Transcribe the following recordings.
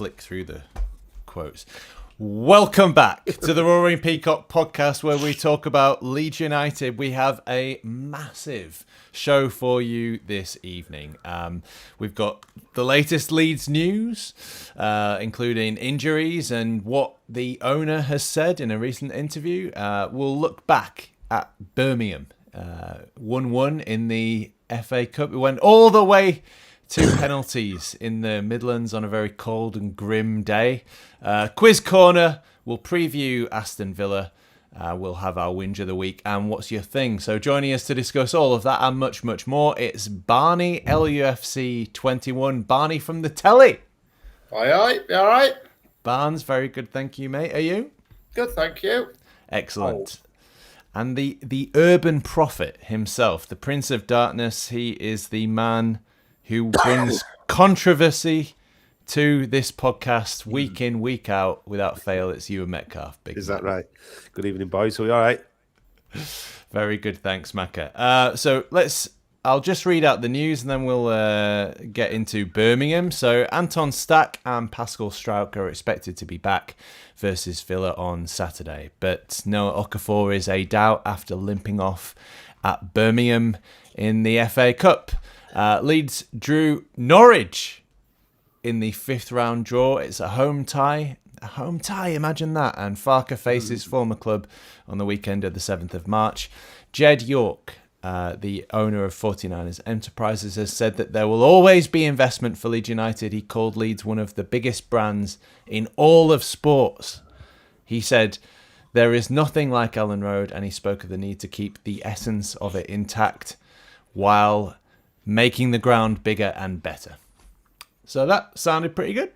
flick through the quotes. Welcome back to the Roaring Peacock podcast, where we talk about Leeds United. We have a massive show for you this evening. We've got the latest Leeds news, including injuries and what the owner has said in a recent interview. We'll look back at Birmingham, 1-1 in the FA Cup. We went all the way to penalties in the Midlands on a very cold and grim day. Quiz Corner, we'll preview Aston Villa. We'll have our Whinge of the Week and What's Your Thing. So joining us to discuss all of that and much, much more, it's Barney, LUFC 21. Barney from the telly. Aye, you all right? Barnes, very good, thank you, mate. Are you? Good, thank you. Excellent. And the urban prophet himself, the Prince of Darkness, he is the man who brings controversy to this podcast week in, week out, without fail. It's Ewan Metcalf. Is that right? Good evening, boys. Are we all right? Very good, thanks, Macca. So I'll just read out the news and then we'll get into Birmingham. So Anton Stack and Pascal Struijk are expected to be back versus Villa on Saturday. But Noah Okafor is a doubt after limping off at Birmingham in the FA Cup. Leeds drew Norwich in the 5th round draw. It's a home tie. A home tie, imagine that. And Farke faces former club on the weekend of the 7th of March. Jed York, the owner of 49ers Enterprises, has said that there will always be investment for Leeds United. He called Leeds one of the biggest brands in all of sports. He said, there is nothing like Ellen Road, and he spoke of the need to keep the essence of it intact while making the ground bigger and better. So that sounded pretty good.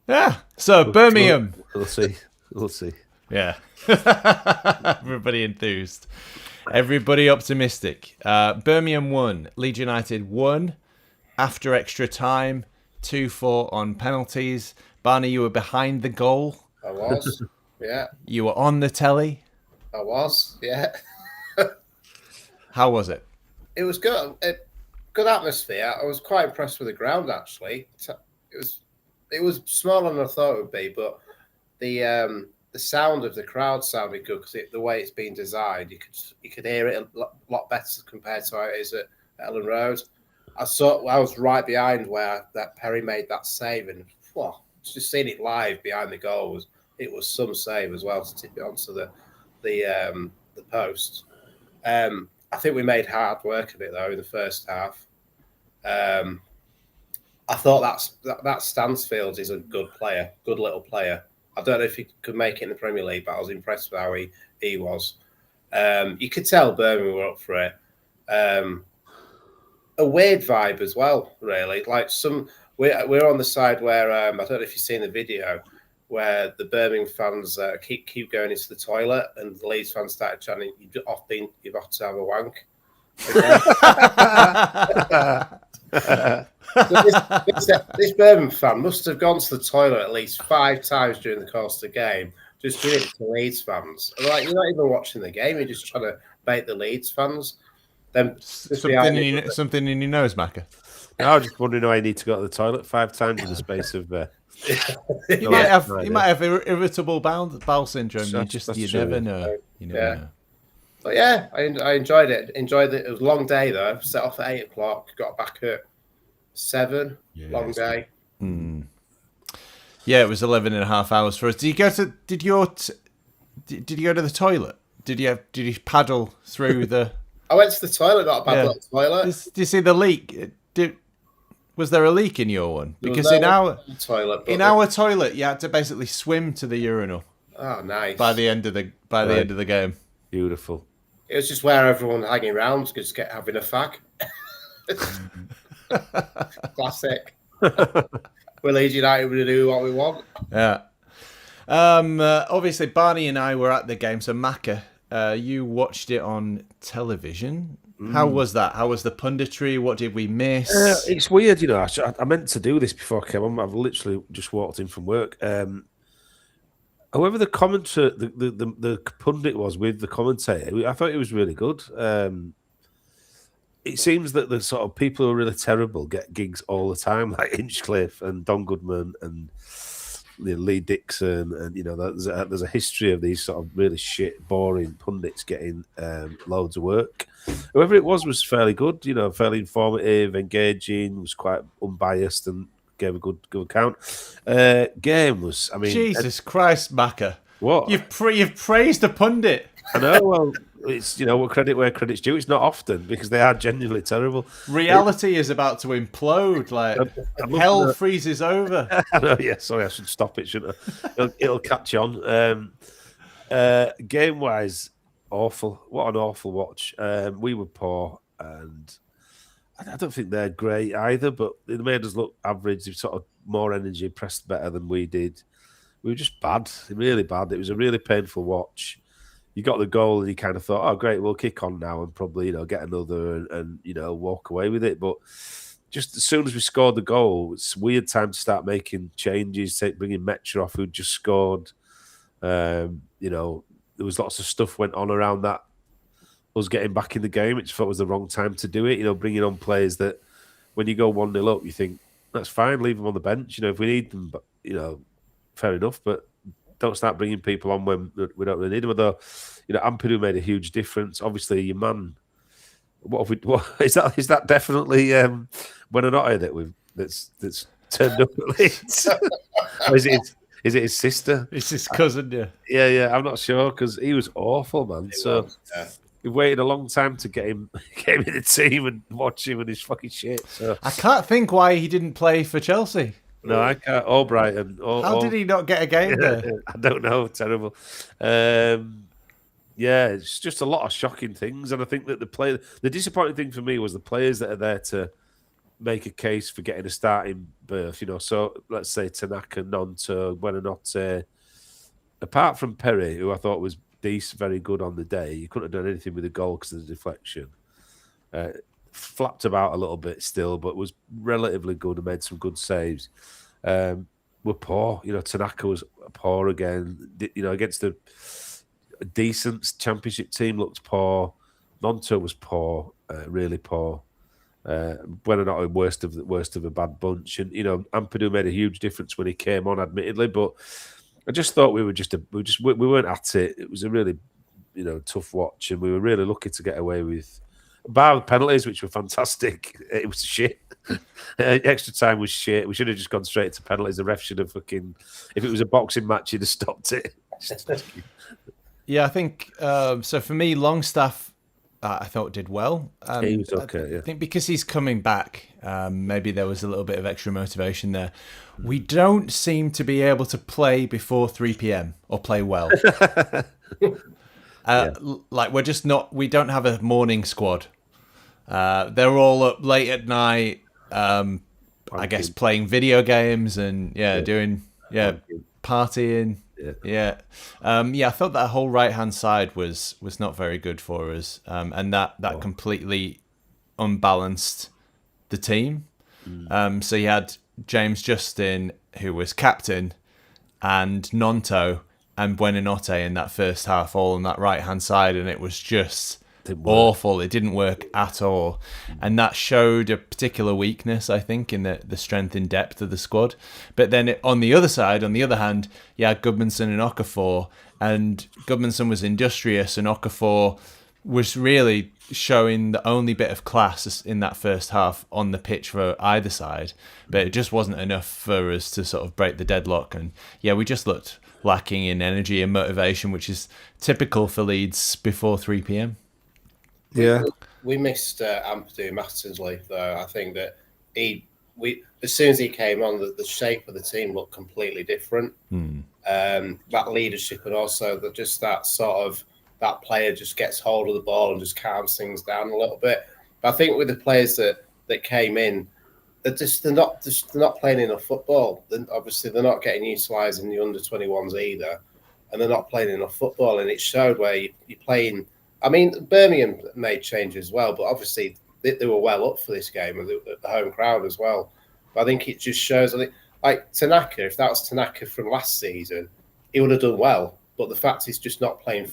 Yeah. So Birmingham. We'll see. Yeah. Everybody enthused. Everybody optimistic. Birmingham won. Leeds United won after extra time. 2-4 on penalties. Barney, you were behind the goal. I was, yeah. You were on the telly. I was, yeah. How was it? It was good. Good atmosphere. I was quite impressed with the ground, actually. It was smaller than I thought it would be, but the sound of the crowd sounded good because the way it's been designed, you could hear it a lot better compared to how it is at Ellen Road. I was right behind where that Perry made that save, and just seeing it live behind the goal it was some save as well to tip it onto the post. I think we made hard work of it though in the first half. I thought that Stansfield is a good player, good little player. I don't know if he could make it in the Premier League, but I was impressed with how he was. You could tell Birmingham were up for it. A weird vibe as well, really. Like we're on the side where I don't know if you've seen the video where the Birmingham fans keep going into the toilet, and the Leeds fans started chanting, "You've got to have a wank." This Birmingham fan must have gone to the toilet at least 5 times during the course of the game, just doing it to Leeds fans. Like, you're not even watching the game; you're just trying to bait the Leeds fans. Then something in your nose, Macca. I was just wondering why I need to go to the toilet 5 times in the space of. You might have irritable bowel syndrome. You never know. You never know. But yeah, I enjoyed it. It was a long day though. Set off at 8 o'clock. Got back at 7. Yeah, long day. Yeah, it was 11.5 hours for us. Did you go to the toilet? Did you paddle through the? I went to the toilet, not a bad little toilet. Did you see the leak? Was there a leak in your one? Because in our toilet, you had to basically swim to the urinal. Oh, nice! By the end of the game, beautiful. It was just where everyone hanging around could just having a fag. Classic. We're Leeds United. We do what we want. Yeah. Obviously, Barney and I were at the game. So Macca, you watched it on television. How was that? How was the punditry? What did we miss? It's weird, you know. I meant to do this before I came on. I've literally just walked in from work. However, the commentator, the pundit was with the commentator, I thought it was really good. it seems that the sort of people who are really terrible get gigs all the time, like Hinchcliffe and Don Goodman and Lee Dixon, and there's a history of these sort of really shit, boring pundits getting loads of work. Whoever it was fairly good, fairly informative, engaging, was quite unbiased, and gave a good account. Game was, Jesus Christ, Macca. What? You've praised a pundit. I know. Well, it's what credit where credit's due. It's not often because they are genuinely terrible. Reality is about to implode. Like hell freezes over. I know. Yeah. Sorry, I should stop it, shouldn't I? It'll catch on. Game wise, awful. What an awful watch. We were poor, and I don't think they're great either. But they made us look average. They sort of more energy, pressed better than we did. We were just bad, really bad. It was a really painful watch. You got the goal and you kind of thought, oh, great, we'll kick on now and probably, get another and walk away with it. But just as soon as we scored the goal, it's a weird time to start making changes, bringing Metcalf off, who just scored. There was lots of stuff went on around that, us getting back in the game, which I thought was the wrong time to do it. Bringing on players that when you go 1-0 up, you think, that's fine, leave them on the bench. If we need them, but, fair enough, but don't start bringing people on when we don't really need them. Although, Ampadu made a huge difference. Obviously, your man. What is that? Definitely Buonanotte that's turned up at Leeds. Or is it his sister? It's his cousin. Yeah. Yeah. I'm not sure because he was awful, man. We waited a long time to get him in the team and watch him and his fucking shit. So I can't think why he didn't play for Chelsea. No, I can't. Brighton. How did he not get a game there? I don't know. Terrible. It's just a lot of shocking things. And I think that the disappointing thing for me was the players that are there to make a case for getting a starting berth. So let's say Tanaka, Nonto, Buonanotte. Apart from Perry, who I thought was decent, very good on the day, you couldn't have done anything with the goal because of the deflection. Flapped about a little bit still, but was relatively good and made some good saves. We're poor. Tanaka was poor again. Against a decent championship team, looked poor. Nonto was poor, really poor. Buonanotte worst of a bad bunch. And Ampadu made a huge difference when he came on, admittedly, but I just thought we weren't at it. It was a really tough watch, and we were really lucky to get away with. Bar the penalties, which were fantastic. It was shit. Extra time was shit. We should have just gone straight to penalties. The ref should have if it was a boxing match, he'd have stopped it. Yeah, I think so. For me, Longstaff, I thought did well. He was okay. Yeah. I think because he's coming back, maybe there was a little bit of extra motivation there. We don't seem to be able to play before 3 p.m. or play well. Like we're just not. We don't have a morning squad. They're all up late at night. I guess playing video games and doing partying. Yeah. I thought that whole right hand side was not very good for us, and that completely unbalanced the team. So you had James Justin, who was captain, and Nonto and Buonanotte in that first half, all on that right-hand side, and it was just awful. It didn't work at all. And that showed a particular weakness, I think, in the strength and depth of the squad. But then on the other hand, you had Gudmundsson and Okafor, and Gudmundsson was industrious, and Okafor was really showing the only bit of class in that first half on the pitch for either side. But it just wasn't enough for us to sort of break the deadlock. And we just looked lacking in energy and motivation, which is typical for Leeds before 3 p.m. Yeah, we missed Ampadu massively, though. I think that as soon as he came on, the shape of the team looked completely different. That leadership, and also that player just gets hold of the ball and just calms things down a little bit. But I think with the players that came in, they're not playing enough football. Obviously, they're not getting utilised in the under-21s either, and they're not playing enough football. And it showed where you're playing. I mean, Birmingham made changes as well, but obviously they were well up for this game with the home crowd as well. But I think it just shows. I think, like Tanaka, if that was Tanaka from last season, he would have done well. But the fact he's just not playing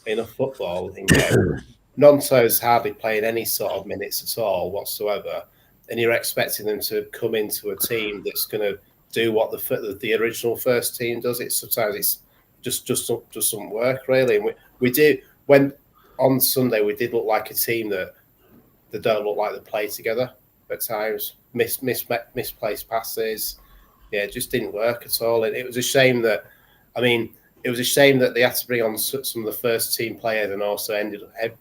enough football in game, Nonto's hardly playing any sort of minutes at all whatsoever, and you're expecting them to come into a team that's going to do what the original first team does. Sometimes just doesn't work really. And we do when on Sunday we did look like a team that they don't look like they play together at times. Misplaced passes, yeah, it just didn't work at all. And it was a shame that, it was a shame that they had to bring on some of the first team players and also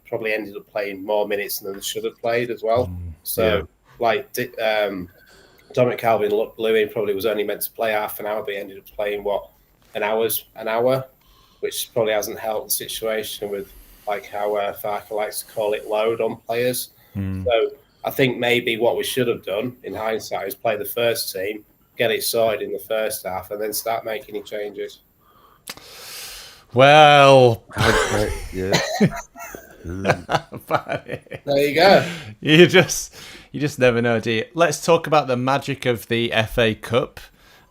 probably ended up playing more minutes than they should have played as well. So, Dominic Calvert-Lewin probably was only meant to play half an hour, but he ended up playing an hour, which probably hasn't helped the situation with like how Farker likes to call it load on players. So I think maybe what we should have done in hindsight is play the first team, get it sorted in the first half, and then start making any changes. Well, there you go. You just never know, do you? Let's talk about the magic of the FA Cup.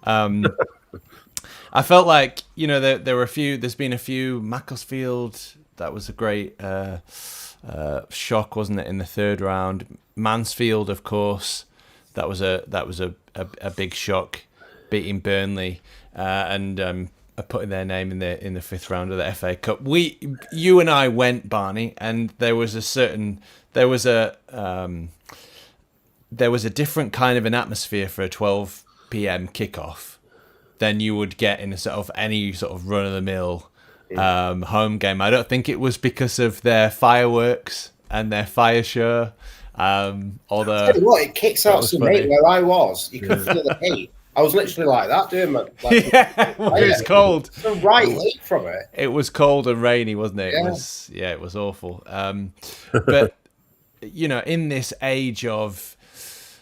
I felt like, there were there's been a few. Macclesfield, that was a great shock, wasn't it, in the third round? Mansfield, of course, that was a big shock, beating Burnley and putting their name in the fifth round of the FA Cup. You and I went, Barney, and there was a different kind of an atmosphere for a 12 p.m. kickoff than you would get in any sort of run of the mill home game. I don't think it was because of their fireworks and their fire show. Although, I'll tell you what, it kicks out some heat where I was. You could feel the heat. I was literally like that doing my. It was cold. The right heat from it. It was cold and rainy, wasn't it? Yeah. It was awful. But in this age of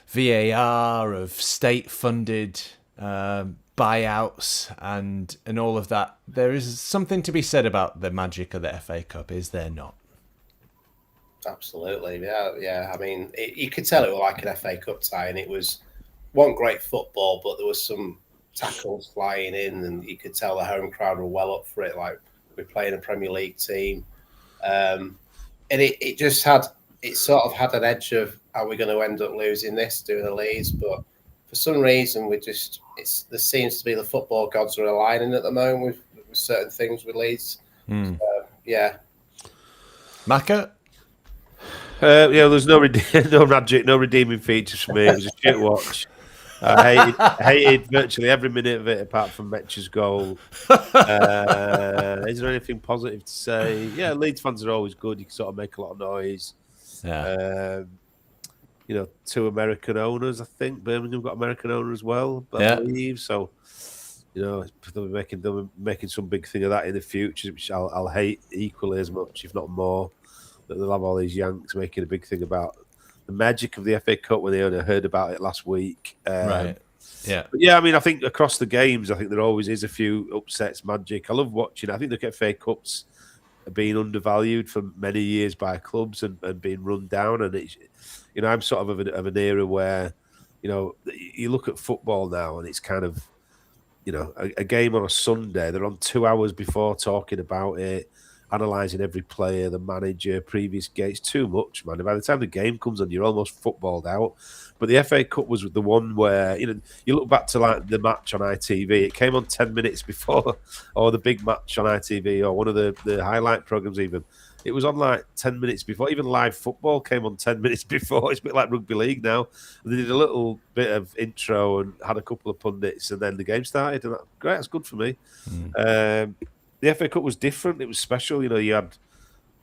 VAR, of state-funded buyouts, and all of that, there is something to be said about the magic of the FA Cup, is there not? Absolutely, yeah. You could tell it was like an FA Cup tie, and it wasn't great football, but there was some tackles flying in, and you could tell the home crowd were well up for it. Like, we're playing a Premier League team, and it sort of had an edge of, are we going to end up losing this doing the Leeds? But for some reason, there seems to be the football gods are aligning at the moment with certain things with Leeds. Yeah. Macca? There's no magic, no redeeming features for me. It was a shit watch. I hated virtually every minute of it apart from Metch's goal. Is there anything positive to say? Yeah, Leeds fans are always good. You can sort of make a lot of noise. Yeah. Two American owners, I think. Birmingham got American owner as well, I believe. So, they'll be making some big thing of that in the future, which I'll hate equally as much, if not more. That they'll have all these Yanks making a big thing about the magic of the FA Cup when they only heard about it last week. Right. Yeah. But yeah, I think across the games, I think there always is a few upsets, magic. I love watching. I think the FA Cups are being undervalued for many years by clubs and being run down. And it's, I'm sort of an era where, you look at football now and it's kind of, a game on a Sunday, they're on 2 hours before talking about it, analysing every player, the manager, previous games. Too much, man. By the time the game comes on, you're almost footballed out. But the FA Cup was the one where, you look back to like the match on ITV, it came on 10 minutes before, or the big match on ITV, or one of the highlight programmes even. It was on like 10 minutes before. Even live football came on 10 minutes before. It's a bit like rugby league now. They did a little bit of intro and had a couple of pundits, and then the game started. And great, that's good for me. The FA Cup was different. It was special. You had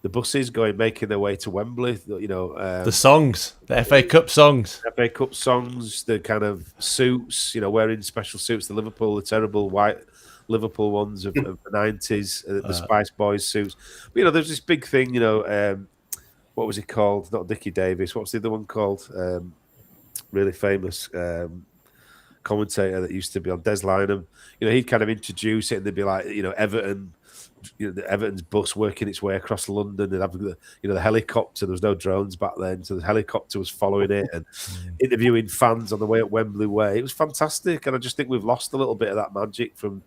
the buses making their way to Wembley. The songs, the FA Cup songs. FA Cup songs, the kind of suits, wearing special suits, the terrible white Liverpool ones of the 90s, the Spice Boys suits. But, there's this big thing, what was it called? Not Dickie Davis. What's the other one called? Really famous commentator that used to be on Des Lynam. He'd kind of introduce it and they'd be like, Everton, Everton's bus working its way across London and have the helicopter. There was no drones back then, so the helicopter was following it and interviewing fans on the way at Wembley Way. It was fantastic, and I just think we've lost a little bit of that magic from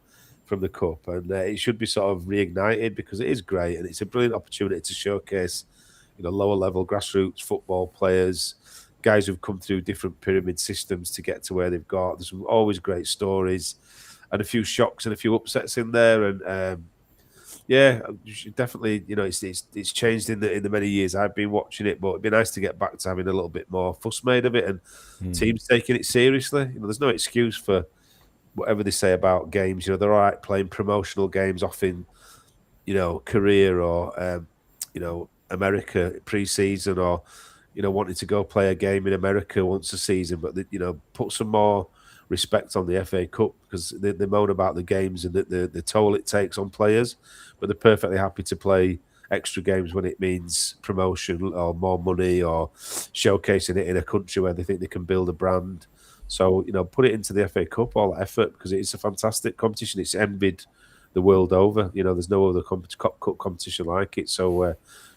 the Cup, and it should be sort of reignited because it is great and it's a brilliant opportunity to showcase lower level grassroots football players, guys who've come through different pyramid systems to get to where they've got. There's always great stories and a few shocks and a few upsets in there. And yeah, you should definitely, it's changed in the many years I've been watching it, but it'd be nice to get back to having a little bit more fuss made of it and teams taking it seriously. There's no excuse for whatever they say about games. They're all right playing promotional games off in, Korea or, America pre-season, or, wanting to go play a game in America once a season, but, put some more respect on the FA Cup, because they moan about the games and the toll it takes on players, but they're perfectly happy to play extra games when it means promotion or more money or showcasing it in a country where they think they can build a brand. So, put it into the FA Cup, all that effort, because it's a fantastic competition. It's envied the world over. There's no other cup competition like it. So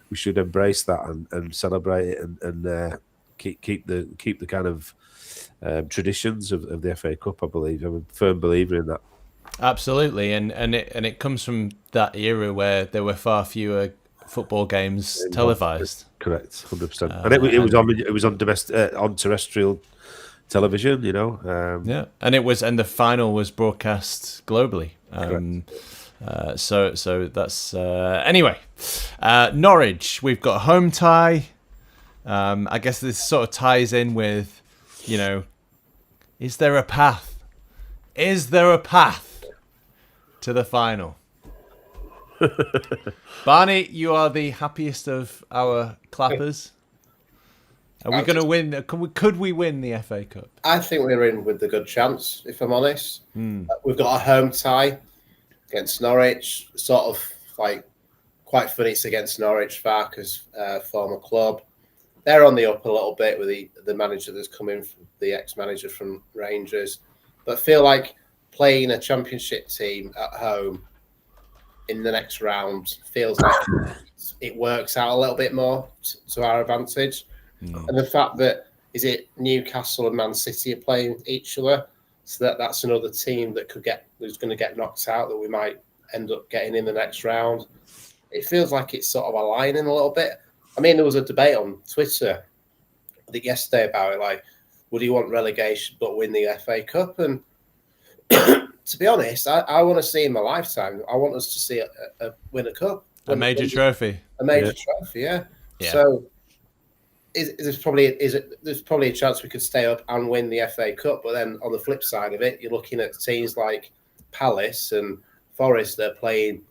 we should embrace that and celebrate it and keep the kind of traditions of the FA Cup. I believe I'm a firm believer in that. Absolutely, and it comes from that era where there were far fewer football games televised. Correct, 100%. And it was on terrestrial television, yeah, and the final was broadcast globally. So that's anyway. Norwich, we've got a home tie. I guess this sort of ties in with, is there a path? Is there a path to the final? Barney, you are the happiest of our clappers. Are we going to win? Could we win the FA Cup? I think we're in with a good chance, if I'm honest. We've got a home tie against Norwich. Sort of like quite funny it's against Norwich, Farker's former club. They're on the up a little bit with the manager that's come in, the ex-manager from Rangers. But I feel like playing a championship team at home in the next round feels like it works out a little bit more to our advantage. And the fact that, is it Newcastle and Man City are playing each other, so that's another team that who's going to get knocked out that we might end up getting in the next round. It feels like it's sort of aligning a little bit. I mean, there was a debate on Twitter, I think yesterday, about it, like, would you want relegation but win the FA Cup? And to be honest, I want to see in my lifetime, I want us to see win a cup. A major trophy. A major trophy, yeah. So there's probably a chance we could stay up and win the FA Cup, but then on the flip side of it, you're looking at teams like Palace and Forest. They're playing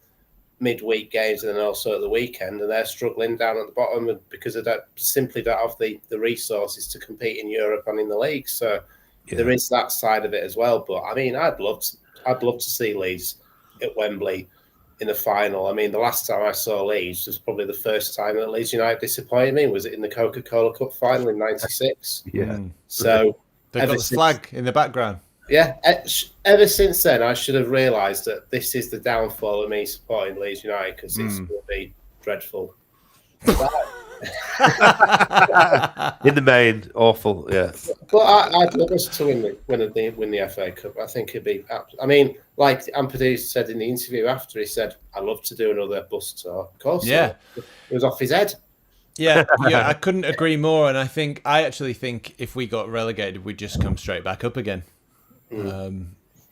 midweek games and then also at the weekend, and they're struggling down at the bottom because they simply don't have the resources to compete in Europe and in the league. So there is that side of it as well. But I mean, I'd love to see Leeds at Wembley in the final. I mean, the last time I saw Leeds was probably the first time that Leeds United disappointed me. Was it in the Coca-Cola Cup final in '96? Yeah. So they've got the flag in the background. Yeah. Ever since then, I should have realised that this is the downfall of me supporting Leeds United, because it's going to be dreadful. In the main, awful, yeah. But I'd love us to win the FA Cup. I think it'd be. I mean, like Ampadu said in the interview after, he said, "I'd love to do another bus tour." Of course, it was off his head. Yeah, I couldn't agree more. And I actually think if we got relegated, we'd just come straight back up again.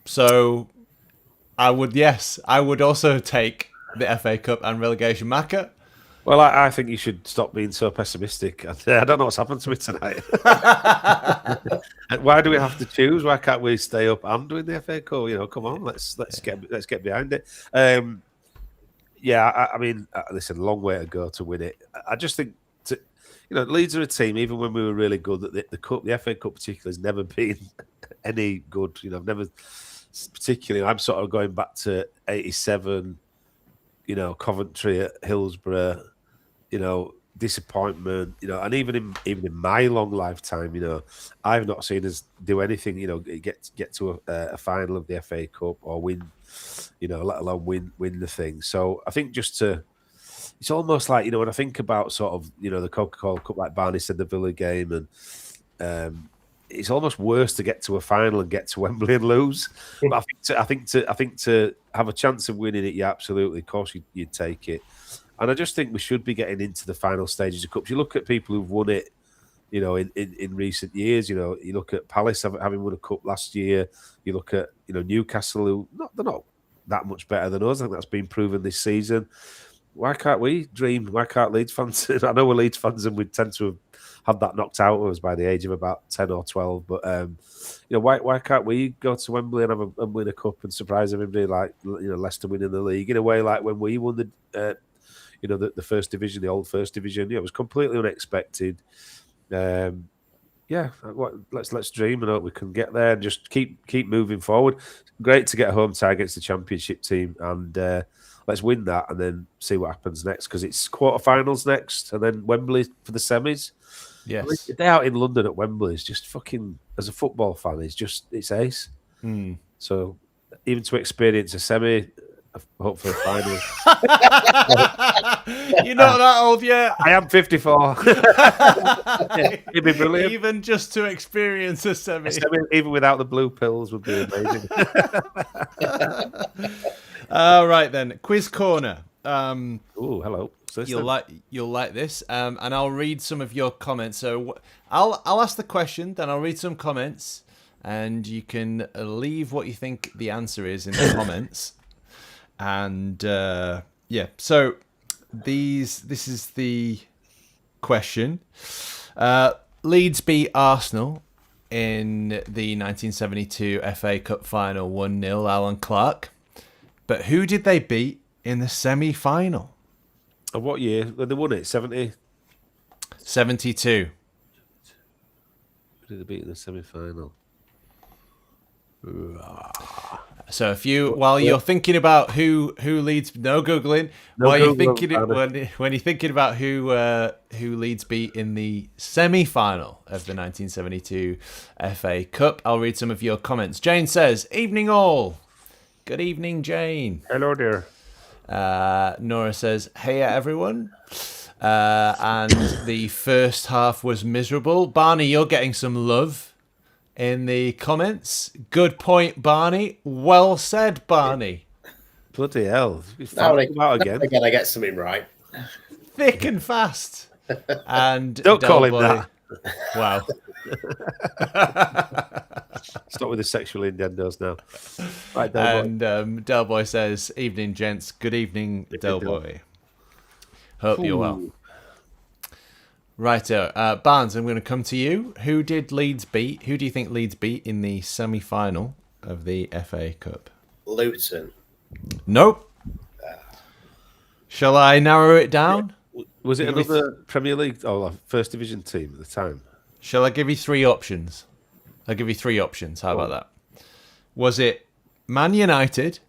So I would also take the FA Cup and relegation. Macca? Well, I think you should stop being so pessimistic. I don't know what's happened to me tonight. Why do we have to choose? Why can't we stay up and win the FA Cup? Come on, let's get behind it. I mean, listen, long way to go to win it. I just think, Leeds are a team. Even when we were really good, that the FA Cup particularly has never been any good. I've never particularly. I'm sort of going back to '87. Coventry at Hillsborough. Disappointment. And even in my long lifetime, I've not seen us do anything. Get to a final of the FA Cup or win. Let alone win the thing. So I think it's almost like when I think about sort of the Coca-Cola Cup, like Barney said, the Villa game, and it's almost worse to get to a final and get to Wembley and lose. But I think to have a chance of winning it, absolutely, of course you'd take it. And I just think we should be getting into the final stages of cups. You look at people who've won it, you know, in recent years. You know, you look at Palace having won a cup last year. You look at, you know, Newcastle, who they're not that much better than us. I think that's been proven this season. Why can't we dream? Why can't Leeds fans? I know we're Leeds fans and we tend to have had that knocked out of us by the age of about 10 or 12. But, you know, why can't we go to Wembley and win a cup and surprise everybody like, you know, Leicester winning the league in a way like when we won the, you know, the first division, the old first division. Yeah, it was completely unexpected. Yeah, let's dream and hope we can get there and just keep moving forward. Great to get a home tie against the Championship team and let's win that and then see what happens next because it's quarterfinals next and then Wembley for the semis. Yes, I mean, the day out in London at Wembley is just fucking, as a football fan, it's ace. So even to experience a semi, hopefully a final. You're not that old yet. I am 54. It'd be brilliant. Even just to experience a semi. Even without the blue pills would be amazing. All right then, quiz corner. Oh, hello. You'll like this, and I'll read some of your comments. So I'll ask the question, then I'll read some comments, and you can leave what you think the answer is in the comments. And yeah, so this is the question. Leeds beat Arsenal in the 1972 FA Cup final 1-0, Alan Clark. But who did they beat in the semi-final? Of what year? When they won it? 70? 72. Who did they beat in the semi-final? So if you, while you're thinking about who Leeds, no googling. While you're thinking when you're thinking about who Leeds beat in the semi-final of the 1972 FA Cup, I'll read some of your comments. Jane says, "Evening all." Good evening, Jane. Hello there. Nora says, "Hey everyone." And the first half was miserable. Barney, you're getting some love in the comments. Good point, Barney. Well said, Barney. Bloody hell. Now again, I get something right. Thick and fast. And don't call him that. Wow. Stop with the sexual innuendos now. Right, and Del Boy says, "Evening, gents." Good evening, Del Boy. Hope you're well. Righto. Barnes, I'm going to come to you. Who did Leeds beat? Who do you think Leeds beat in the semi-final of the FA Cup? Luton. Nope. Shall I narrow it down? Was it another Premier League or First Division team at the time? Shall I give you three options? I'll give you three options. How about that? Was it Man United?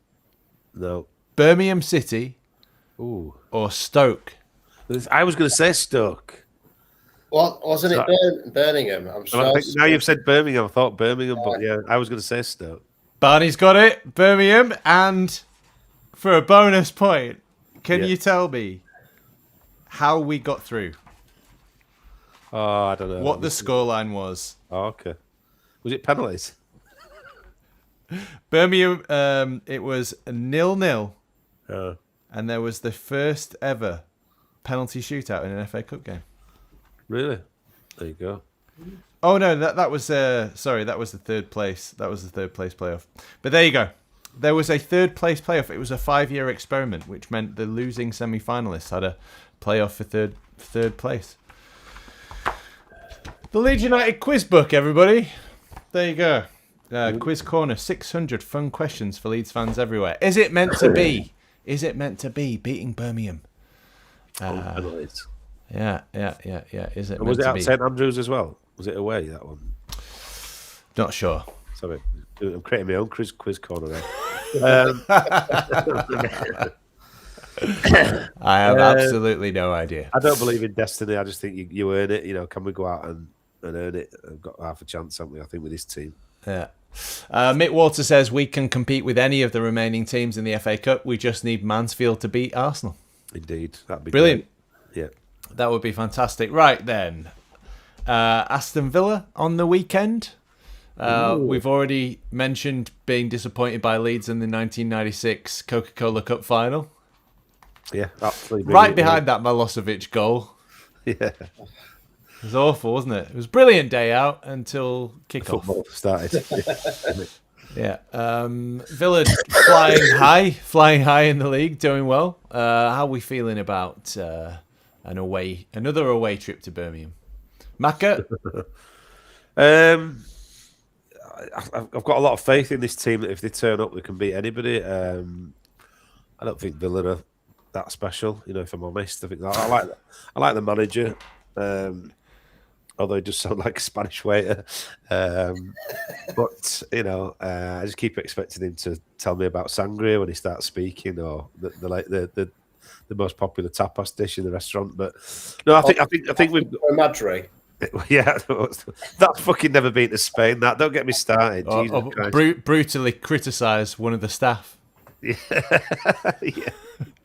No. Birmingham City? Ooh. Or Stoke? I was going to say Stoke. What wasn't it? Birmingham. Now you've said Birmingham. I thought Birmingham, but yeah, I was going to say Stoke. Barney's got it. Birmingham. And for a bonus point, can you tell me how we got through? Oh, I don't know. What the scoreline was. Oh, okay. Was it penalties? Birmingham, it was 0-0. Oh. And there was the first ever penalty shootout in an FA Cup game. Really? There you go. Oh no, that was sorry, that was the third place. That was the third place playoff. But there you go. There was a third place playoff. It was a 5-year experiment, which meant the losing semi-finalists had a playoff for third place. The Leeds United quiz book, everybody. There you go. Quiz corner, 600 fun questions for Leeds fans everywhere. Is it meant to be? Is it meant to be beating Birmingham? Penalties. Yeah. Is it? And was it at St Andrews as well? Was it away, that one? Not sure. Sorry, I'm creating my own quiz corner there. I have absolutely no idea. I don't believe in destiny. I just think you earn it. You know, can we go out and earn it? I've got half a chance, haven't we? I think with this team. Yeah. Mick Walter says we can compete with any of the remaining teams in the FA Cup. We just need Mansfield to beat Arsenal. Indeed, that'd be brilliant. Great. Yeah, that would be fantastic. Right then, Aston Villa on the weekend. We've already mentioned being disappointed by Leeds in the 1996 Coca-Cola Cup final. Yeah, absolutely. Right behind that Milosevic goal. Yeah. It was awful, wasn't it? It was a brilliant day out until kickoff. Football started. Yeah. Villa flying high in the league, doing well. How are we feeling about another away trip to Birmingham? Macca? I've got a lot of faith in this team that if they turn up, they can beat anybody. I don't think Villa are that special, if I'm honest. I think I like the manager. Although he does sound like a Spanish waiter. But, I just keep expecting him to tell me about sangria when he starts speaking, or the most popular tapas dish in the restaurant. But no, I think we've got Madrid. Yeah, that's fucking never been to Spain. That don't get me started. Brutally criticise one of the staff. Yeah. Yeah.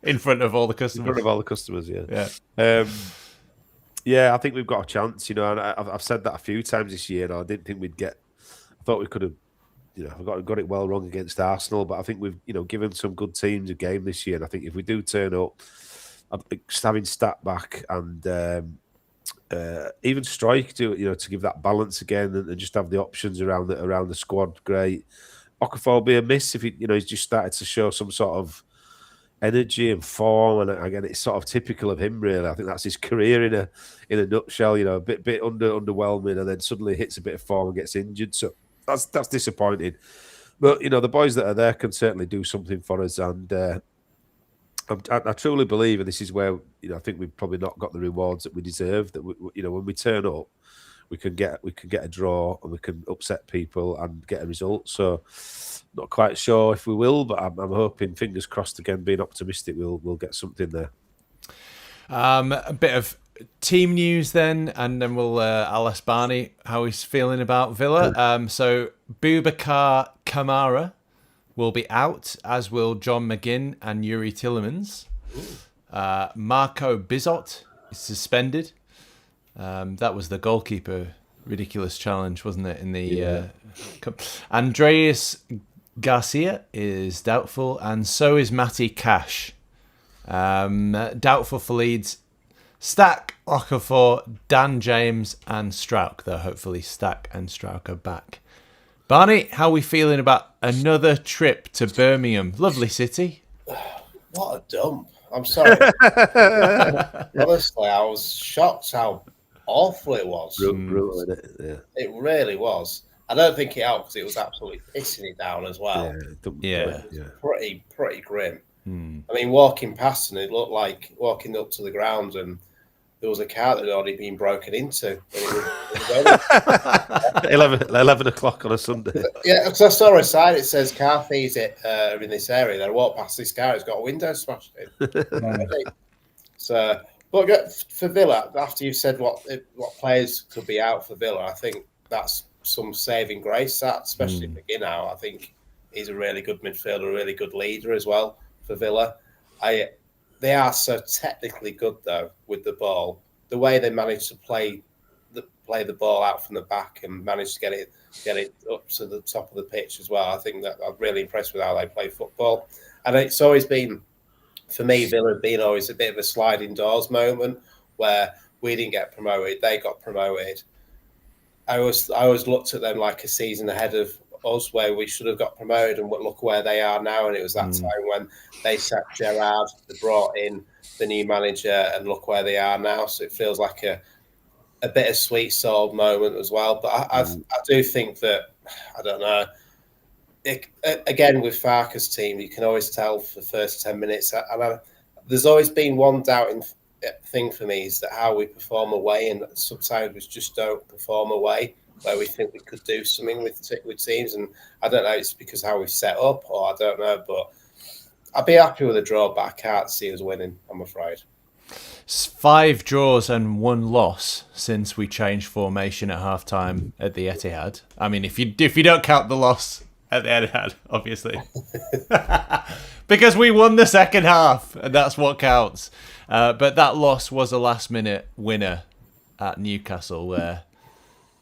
In front of all the customers. In front of all the customers, yeah. Yeah, I think we've got a chance, and I've said that a few times this year, and I didn't think we'd get... I thought we could have, got it well wrong against Arsenal, but I think we've, given some good teams a game this year, and I think if we do turn up, just having Stat back and even Strike to give that balance again and just have the options around the squad, great. Okafor will be a miss if he's just started to show some sort of energy and form, and again, it's sort of typical of him, really. I think that's his career in a nutshell. A bit underwhelming, and then suddenly hits a bit of form and gets injured. So that's disappointing. But the boys that are there can certainly do something for us, and I truly believe, and this is where I think we've probably not got the rewards that we deserve. That when we turn up, we can get a draw and we can upset people and get a result. So. Not quite sure if we will, but I'm hoping, fingers crossed again, being optimistic, we'll get something there. A bit of team news then, and then I'll ask Barney how he's feeling about Villa. So Boubacar Kamara will be out, as will John McGinn and Yuri Tillemans. Marco Bizot is suspended. That was the goalkeeper ridiculous challenge, wasn't it? In the Andreas Garcia is doubtful, and so is Matty Cash. Doubtful for Leeds. Stack, Okafor, Dan James, and Strauch, though hopefully Stack and Strauch are back. Barney, how are we feeling about another trip to Birmingham? Lovely city. What a dump. I'm sorry. Honestly, I was shocked how awful it was. Brutal, isn't it? Yeah. It really was. I don't think it helped because it was absolutely pissing it down as well. Yeah. Pretty grim. I mean, walking past and it looked like walking up to the ground and there was a car that had already been broken into. It was 11 o'clock on a Sunday. Yeah, because I saw a sign, it says car thieves are in this area. Then I walked past this car, it's got a window smashed in. So, but for Villa, after you've said what players could be out for Villa, I think that's some saving grace, that, especially McGinn out. I think he's a really good midfielder, a really good leader as well for Villa. They are so technically good though with the ball. The way they manage to play the ball out from the back and manage to get it up to the top of the pitch as well. I think that I'm really impressed with how they play football. And it's always been, for me, Villa being always a bit of a sliding doors moment where we didn't get promoted, they got promoted. I always looked at them like a season ahead of us, where we should have got promoted, and look where they are now. And it was that time when they sacked Gerrard, they brought in the new manager, and look where they are now. So it feels like a bittersweet sort of moment as well. But I do think that, I don't know, again with Farke's team, you can always tell for the first 10 minutes. There's always been one doubting thing for me, is that how we perform away, and sometimes we just don't perform away where we think we could do something with teams. And I don't know, it's because how we've set up, or I don't know, but I'd be happy with a draw, but I can't see us winning, I'm afraid. 5 draws and 1 loss since we changed formation at half-time at the Etihad. I mean, if you don't count the loss at the Etihad, obviously. Because we won the second half, and that's what counts. But that loss was a last-minute winner at Newcastle, where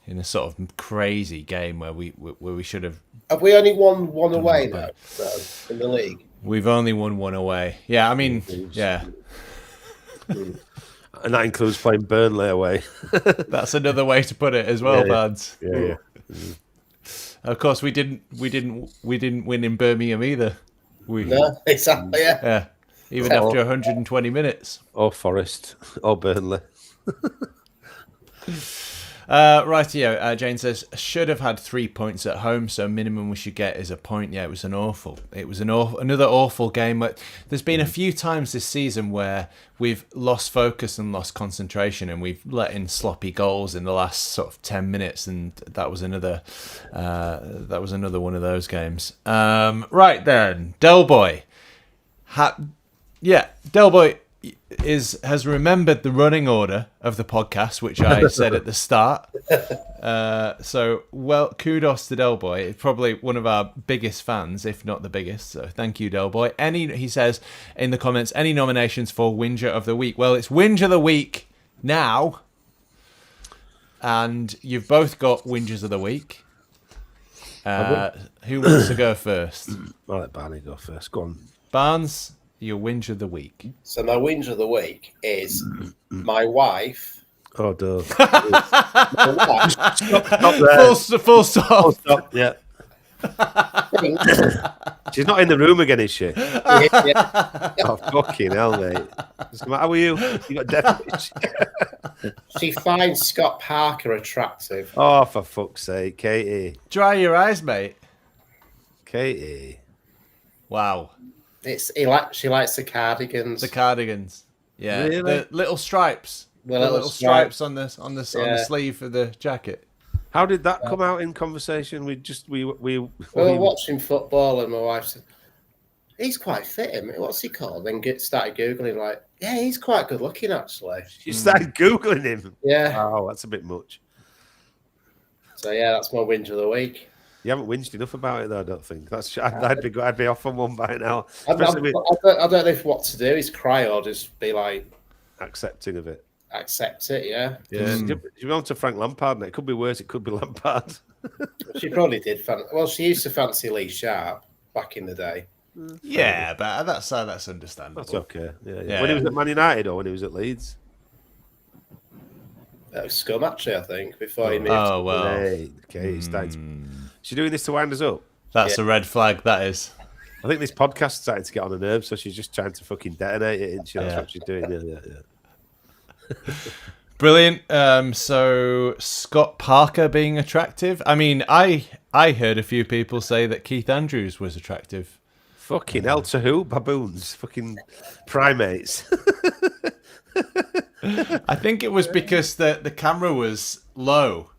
in a sort of crazy game where we should have. Have we only won one away now in the league? We've only won one away. Yeah, I mean, yeah. And that includes playing Burnley away. That's another way to put it as well, lads. Yeah. Of course, we didn't win in Birmingham either. No, exactly. Yeah. Even after 120 minutes. Or Forest. Or Burnley. Rightio. Jane says, should have had 3 points at home, so minimum we should get is a point. Yeah, it was another awful game. But there's been a few times this season where we've lost focus and lost concentration, and we've let in sloppy goals in the last sort of 10 minutes, and that was another one of those games. Right then, Del Boy. Del Boy has remembered the running order of the podcast, which I said at the start. So, kudos to Del Boy. Probably one of our biggest fans, if not the biggest. So, thank you, Del Boy. He says in the comments, any nominations for Whinger of the Week? Well, it's Whinger of the Week now, and you've both got Whingers of the Week. Who wants to go first? I'll let Barney go first. Go on, Barnes. Your whinge of the week. So my whinge of the week is my wife. Oh, duh. Full stop. Yeah. She's not in the room again, is she? Yeah. Oh, fucking hell, mate. What's the matter with you? You got deafness. She finds Scott Parker attractive. Oh, for fuck's sake, Katie. Dry your eyes, mate. Katie. Wow. She likes the cardigans. The cardigans. Yeah. Really? The little stripes. The little stripes on the sleeve of the jacket. How did that come out in conversation? We were watching football, and my wife said, "He's quite fit. What's he called?" Then started googling, like, yeah, he's quite good looking, actually. You started googling him. Yeah. Oh, that's a bit much. So yeah, that's my whinge of the week. You haven't whinged enough about it, though. I don't think. I'd be off on one by now. I don't know if what to do is cry or just be like accepting of it. Accept it, yeah. Yeah. You went to Frank Lampard, and it could be worse. It could be Lampard. She probably did. She used to fancy Lee Sharp back in the day. Yeah, but that's understandable. That's okay. Yeah. When he was at Man United or when he was at Leeds? That was Scum, actually, I think, before he moved. Oh, well. Okay, she's doing this to wind us up. That's a red flag, that is. I think this podcast's starting to get on her nerves, so she's just trying to fucking detonate it, isn't she? That's what she's doing. Yeah. Brilliant. So Scott Parker being attractive. I mean, I heard a few people say that Keith Andrews was attractive. Fucking hell, to who? Baboons? Fucking primates. I think it was because the camera was low.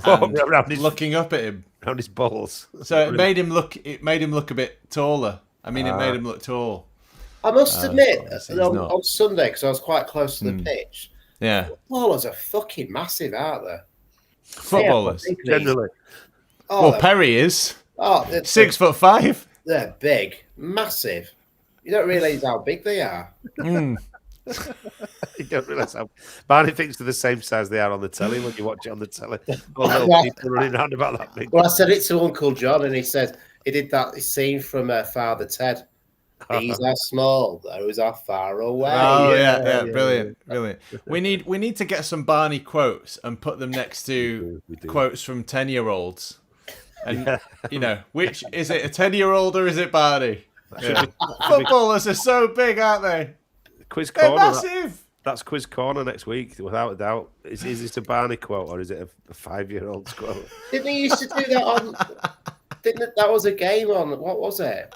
Looking up at him. Around his balls. So it made him look a bit taller. I mean, it made him look tall. I must admit, on Sunday, because I was quite close to the pitch, footballers are fucking massive, aren't they? Footballers? Generally. Oh, well, Perry is. Oh, 6'5". They're big, massive. You don't realise how big they are. You don't realise how Barney thinks they're the same size they are on the telly when you watch it on the telly. All little people running around about that big. Well, I said it to Uncle John, and he said he did that scene from Father Ted. These are small, those are far away. Oh yeah. Brilliant. We need to get some Barney quotes and put them next to quotes from 10-year-olds. And which is it, a 10-year-old or is it Barney? Footballers are so big, aren't they? Quiz They're corner. massive. That's Quiz Corner next week, without a doubt. Is this a Barney quote or is it a 5-year-old's quote? Didn't he used to do that on? That was a game on? What was it?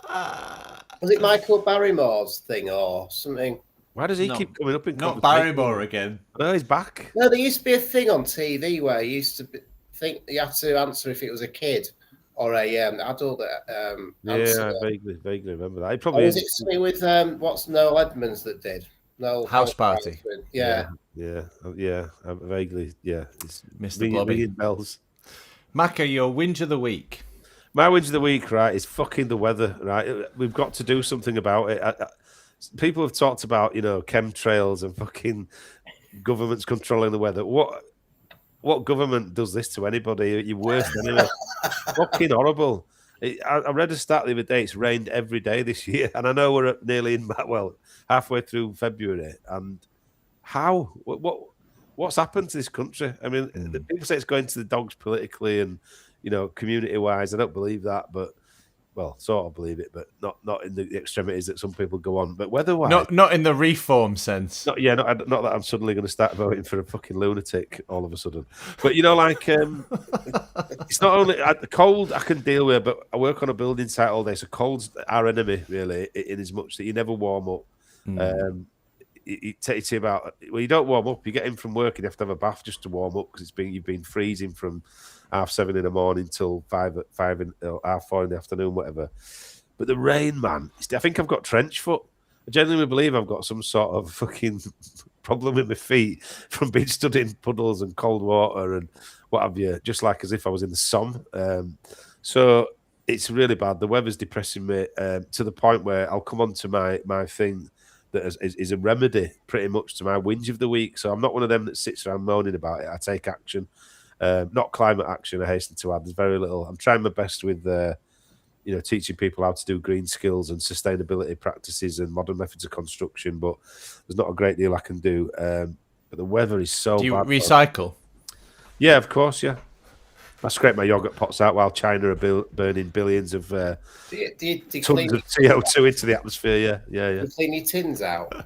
Was it Michael Barrymore's thing or something? Why does he keep coming up in? Not Barrymore again. No, he's back. No, there used to be a thing on TV where you used to think you had to answer if it was a kid or a adult. I vaguely remember that. It probably was it something with what's Noel Edmonds that did? No House Party. Yeah. Vaguely. Yeah, it's Mr. Blobby. Ringing bells. Macca, your whinge of the week. My whinge of the week, right, is fucking the weather. Right, we've got to do something about it. People have talked about chemtrails and fucking governments controlling the weather. What government does this to anybody? You're worse than anyone. Fucking horrible. I read a stat the other day. It's rained every day this year, and I know we're nearly halfway through February. And how? What's happened to this country? I mean, the people say it's going to the dogs politically and community-wise. I don't believe that, but sort of believe it, but not in the extremities that some people go on. But weather-wise, not in the reform sense. Not that I'm suddenly going to start voting for a fucking lunatic all of a sudden. But it's not only the cold I can deal with, but I work on a building site all day, so cold's our enemy really. In as much that you never warm up. It takes you about you don't warm up. You get in from work and you have to have a bath just to warm up because you've been freezing from 7:30 in the morning till 5:30 or 4:30 in the afternoon, whatever. But the rain, man, I think I've got trench foot. I genuinely believe I've got some sort of fucking problem with my feet from being stood in puddles and cold water and what have you, just like as if I was in the Somme. So it's really bad. The weather's depressing me to the point where I'll come on to my thing that is a remedy pretty much to my whinge of the week. So I'm not one of them that sits around moaning about it. I take action. Not climate action, I hasten to add. There's very little. I'm trying my best with teaching people how to do green skills and sustainability practices and modern methods of construction, but there's not a great deal I can do. But the weather is so bad. Do you recycle? Yeah, of course, yeah. I scrape my yogurt pots out while China are burning billions of tons of CO2 into the atmosphere. Yeah. You clean your tins out?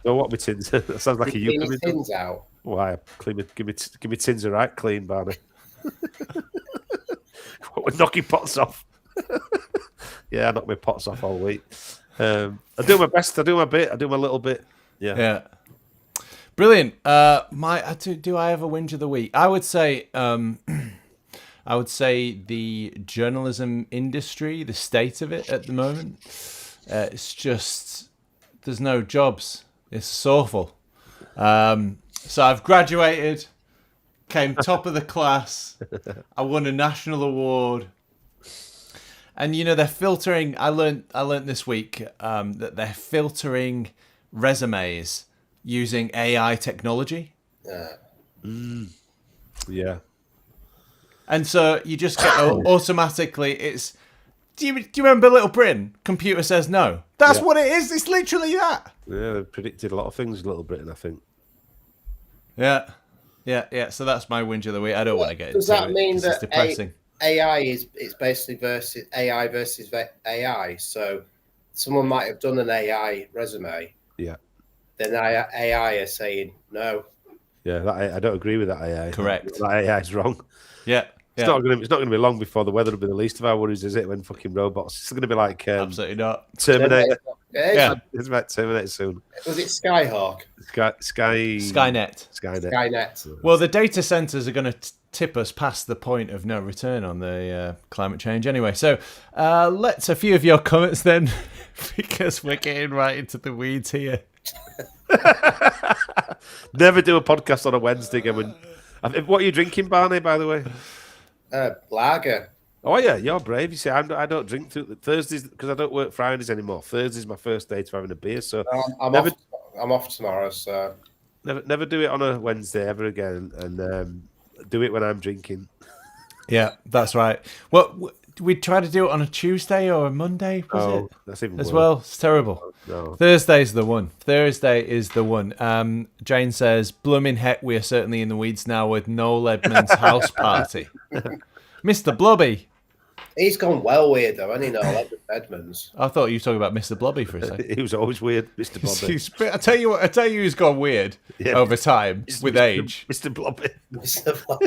Oh, what my tins? That sounds like a clean your tins out? Why? Give me tins are right clean, Barney. We're knocking pots off. Yeah, I knock my pots off all week. I do my best. I do my bit. I do my little bit. Yeah. Brilliant. Do I have a whinge of the week? I would say the journalism industry, the state of it at the moment. It's just there's no jobs. It's awful. So I've graduated, came top of the class. I won a national award. And they're filtering. I learned this week that they're filtering resumes using AI technology. Yeah. And so you just get automatically. It's. Do you remember Little Britain? Computer says no. That's what it is. It's literally that. Yeah, they predicted a lot of things in Little Britain, I think. Yeah. So that's my whinge of the week. I don't want to get into it. Does that mean that it's depressing? AI it's basically versus AI. So someone might have done an AI resume. Yeah. Then AI are saying no. Yeah, I don't agree with that AI. Correct. That AI is wrong. Yeah. It's not going to be long before the weather will be the least of our worries, is it? When fucking robots, it's going to be like absolutely not. Terminator. Yeah, it's about Terminator soon. Was it Skyhawk? Skynet. Well, the data centers are going to tip us past the point of no return on the climate change anyway. So let's a few of your comments then, because we're getting right into the weeds here. Never do a podcast on a Wednesday. What are you drinking, Barney, by the way? Lager. Oh, yeah, you're brave. You see, I don't drink Thursdays because I don't work Fridays anymore. Thursday's my first day to having a beer. So I'm off tomorrow, so... Never do it on a Wednesday ever again, and do it when I'm drinking. Yeah, that's right. Well, we try to do it on a Tuesday or a Monday, was it? That's even as worse. well. It's terrible. No. Thursday's the one. Thursday is the one. Jane says, "Blooming heck, we are certainly in the weeds now with Noel Edmonds' house party." Mr. Blobby. He's gone well weird though, hasn't he, Noel Edmonds? I thought you were talking about Mr. Blobby for a second. He was always weird, Mr. Blobby. I tell you who's gone weird over time with age. Mr. Blobby. Mr. Blobby.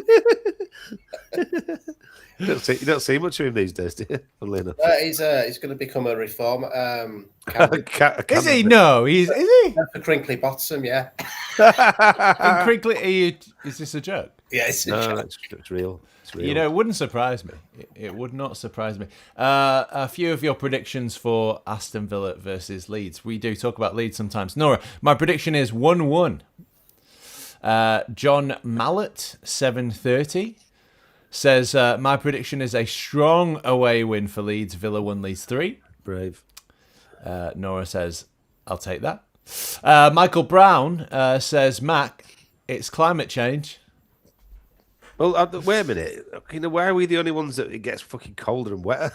You don't see much of him these days, do you? He's going to become a reformer. Is he? No, is he? For Crinkly Bottom, yeah. And Crinkly, is this a joke? Yeah, it's a joke. It's real. It's real. It wouldn't surprise me. It would not surprise me. A few of your predictions for Aston Villa versus Leeds. We do talk about Leeds sometimes. Nora, my prediction is 1-1. John Mallet, 7:30. Says, my prediction is a strong away win for Leeds. Villa 1, Leeds 3. Brave. Nora says, I'll take that. Michael Brown says, Mac, it's climate change. Well, wait a minute. Why are we the only ones that it gets fucking colder and wetter?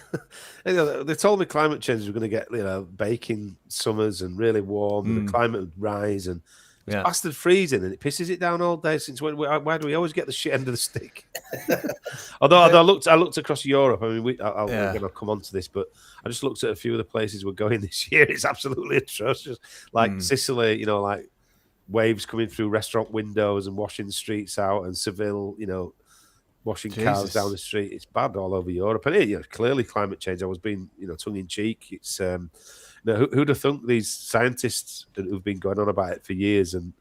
They told me climate change was going to get, baking summers and really warm, and the climate would rise, and it's bastard freezing, and it pisses it down all day. Since when? Why do we always get the shit end of the stick? although I looked across Europe. I mean, I'll come on to this, but I just looked at a few of the places we're going this year. It's absolutely atrocious. Like Sicily, like waves coming through restaurant windows and washing the streets out, and Seville, washing cars down the street. It's bad all over Europe. And clearly climate change. I was being, tongue in cheek. It's who'd have thunk these scientists who've been going on about it for years and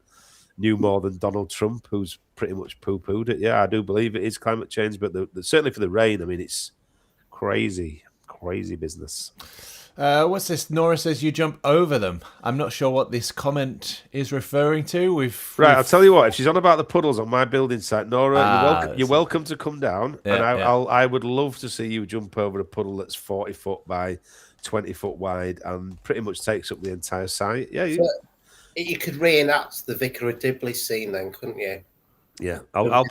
knew more than Donald Trump, who's pretty much poo-pooed it. Yeah, I do believe it is climate change, but certainly for the rain, I mean, it's crazy business. What's this? Nora says you jump over them. I'm not sure what this comment is referring to. I'll tell you what. If she's on about the puddles on my building site, Nora, you're welcome to come down, and I would love to see you jump over a puddle that's 40 foot by 20 foot wide and pretty much takes up the entire site. Yeah, you could reenact the Vicar of Dibley scene, then, couldn't you? Yeah, I'll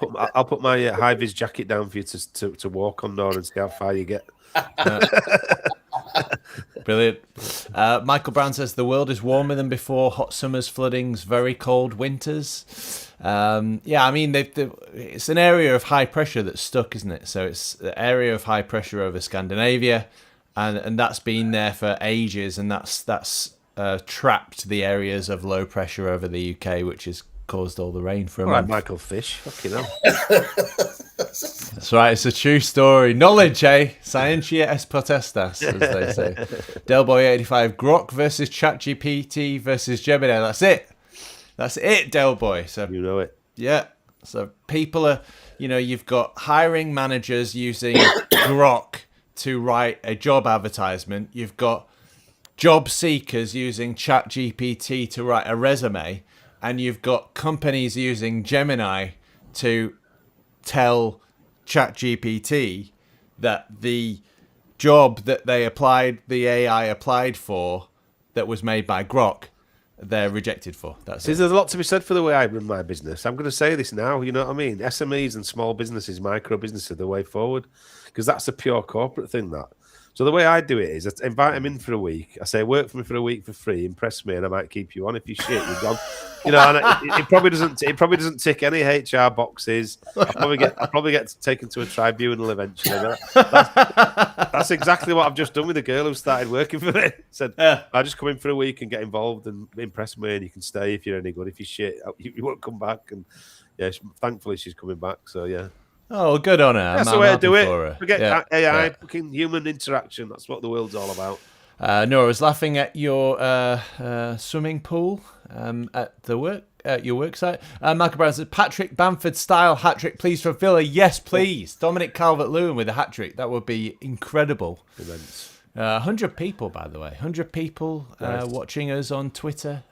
put my high vis jacket down for you to walk on, Nora, and see how far you get. Brilliant. Michael Brown says the world is warmer than before. Hot summers, floodings, very cold winters. I mean, it's an area of high pressure that's stuck, isn't it? So it's the area of high pressure over Scandinavia, and that's been there for ages, and that's trapped the areas of low pressure over the UK, which has caused all the rain for a month. Michael Fish. Fucking hell. That's right, it's a true story. Knowledge, eh? Scientia es potestas, as they say. Delboy85, Grok versus ChatGPT versus Gemini. That's it, Delboy. So you know it. Yeah. So people are, you've got hiring managers using Grok to write a job advertisement. You've got job seekers using ChatGPT to write a resume. And you've got companies using Gemini to tell ChatGPT that the job that the AI applied for, that was made by Grok, they're rejected for. There's a lot to be said for the way I run my business. I'm going to say this now, you know what I mean? SMEs and small businesses, micro businesses are the way forward, because that's a pure corporate thing, that. So the way I do it is I invite them in for a week. I say, work for me for a week for free, impress me, and I might keep you on. If you shit, you're gone. And it probably doesn't tick any HR boxes. I'll probably get taken to a tribunal eventually. That's exactly what I've just done with a girl who started working for me. Said, I just come in for a week and get involved and impress me, and you can stay if you're any good. If you shit, you won't come back. And thankfully she's coming back. So yeah. Oh, good on her. That's the way to do it. Forget AI, fucking human interaction. That's what the world's all about. Nora was laughing at your swimming pool at your work site. Michael Brown says, Patrick Bamford style hat trick, please, for Villa. Yes, please. Dominic Calvert-Lewin with a hat trick. That would be incredible. Immense. 100 people, by the way. 100 people watching us on Twitter.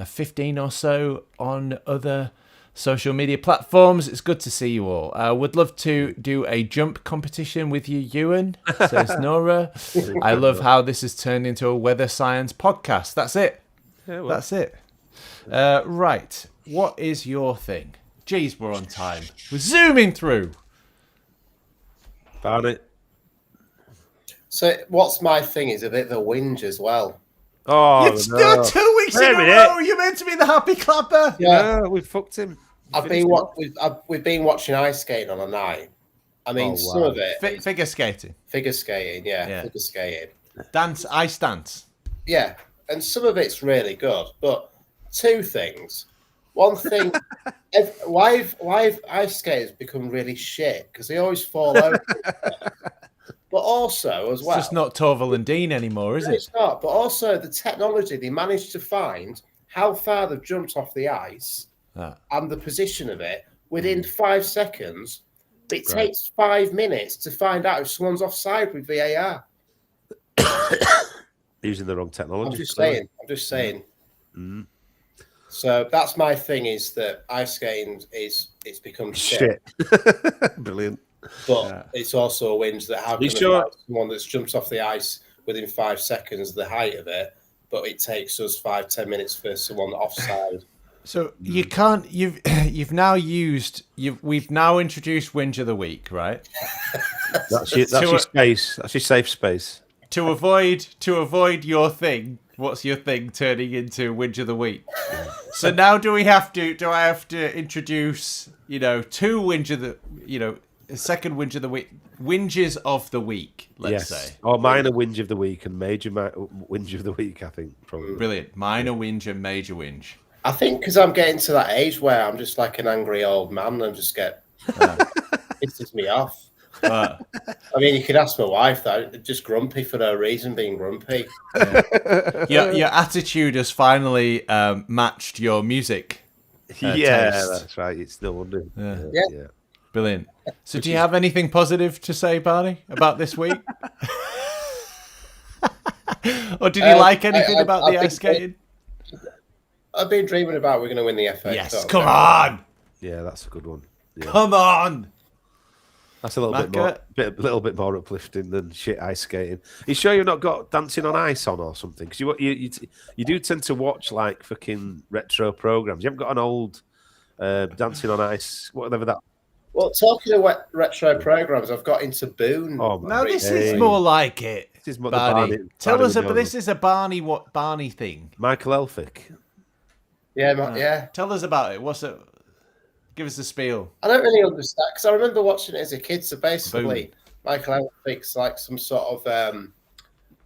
15 or so on other social media platforms. It's good to see you all. Would love to do a jump competition with you, Ewan, says Nora. I love how this has turned into a weather science podcast. That's it. Yeah, well. That's it. Right. What is your thing? Jeez, we're on time. We're zooming through. Barney. So what's my thing is a bit of a whinge as well. Oh, it's no. 2 weeks in a row. You're meant to be the happy clapper. Yeah, we fucked him. We've been watching ice skating on a night. I mean, some of it figure skating. Figure skating, figure skating. Ice dance. Yeah, and some of it's really good. But two things. One thing, why have ice skaters become really shit? Because they always fall over. But also, as well, it's just not Torval and Dean anymore, is it? It's not. But also, the technology they managed to find how far they've jumped off the ice and the position of it within 5 seconds. It takes 5 minutes to find out if someone's offside with VAR. Using the wrong technology. I'm just saying. Mm. So that's my thing, is that ice skating it's become shit. Brilliant. But it's also a whinge that how can someone that's jumped off the ice within 5 seconds the height of it, but it takes us 5-10 minutes for someone offside. So you can't. We've now introduced Whinge of the Week, right? That's your space. That's your safe space. To avoid your thing. What's your thing turning into Whinge of the Week? So now do I have to introduce, two Whinge of the, a second Whinge of the Week, Whinges of the Week, let's say. Or minor Whinge of the Week and major Whinge of the Week, I think, probably. Brilliant. Minor Whinge and major Whinge. I think because I'm getting to that age where I'm just like an angry old man and just get pisses me off. I mean, you could ask my wife that. Just grumpy for no reason, being grumpy. Yeah. Your attitude has finally matched your music. Taste. That's right. It's no wonder. Yeah. Brilliant. So, do you have anything positive to say, Barney, about this week? Or did you like anything about the ice skating? I've been dreaming about we're going to win the FA. Yes, come on. Yeah, that's a good one. Yeah. Come on. That's a little bit more uplifting than shit ice skating. You sure you've not got Dancing on Ice on or something? Because you do tend to watch like fucking retro programs. You haven't got an old Dancing on Ice, whatever that. Well, talking of retro programs, I've got into Boone. No, this is more like it. This is more Barney. Tell us about this is a Barney thing. Michael Elphick. Yeah. Tell us about it. What's it? Give us the spiel. I don't really understand because I remember watching it as a kid. So basically, Michael Elphick's like some sort of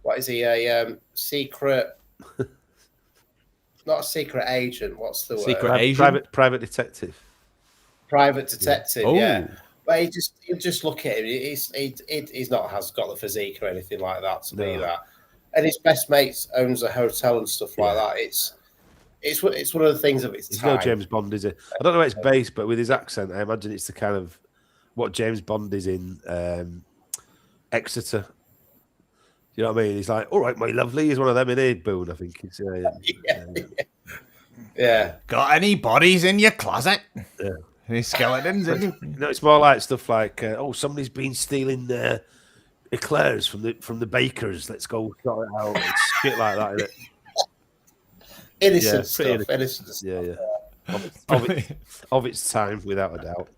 what is he? A secret, not a secret agent. What's the secret agent? Private detective. Private detective. Oh. Yeah. But you just look at him. He's not got the physique or anything like that to be that. And his best mate owns a hotel and stuff like that. It's one of the things of its time. It's no James Bond, is it? I don't know where it's based, but with his accent, I imagine it's the kind of what James Bond is in Exeter. You know what I mean? He's like, all right, my lovely. He's one of them in here, Boone, I think. Yeah. Got any bodies in your closet? Yeah. Any skeletons? No, it's more like stuff like, somebody's been stealing eclairs from the bakers. Let's go sort it out. It's shit like that, isn't it? Innocent stuff. Yeah. Of its time, without a doubt.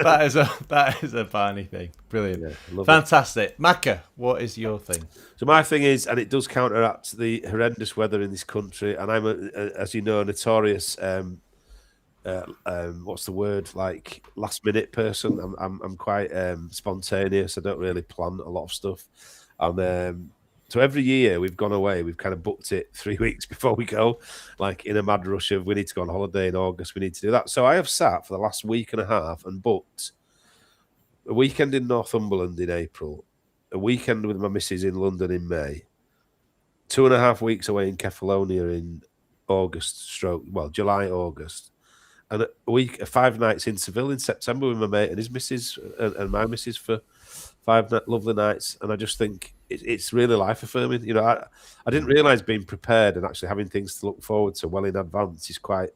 That is a Barney thing. Brilliant. Yeah, fantastic. Macca, what is your thing? So my thing is, and it does counteract the horrendous weather in this country, and I'm, as you know, a notorious, what's the word, like last minute person. I'm quite spontaneous. I don't really plan a lot of stuff. And so every year we've gone away, we've kind of booked it 3 weeks before we go, like in a mad rush of we need to go on holiday in August, we need to do that. So I have sat for the last week and a half and booked a weekend in Northumberland in April, a weekend with my missus in London in May, 2.5 weeks away in Kefalonia in July, August, and a 5 nights in Seville in September with my mate and his missus and my missus for 5 lovely nights. And I just think it's really life affirming. You know, I didn't realise being prepared and actually having things to look forward to well in advance is quite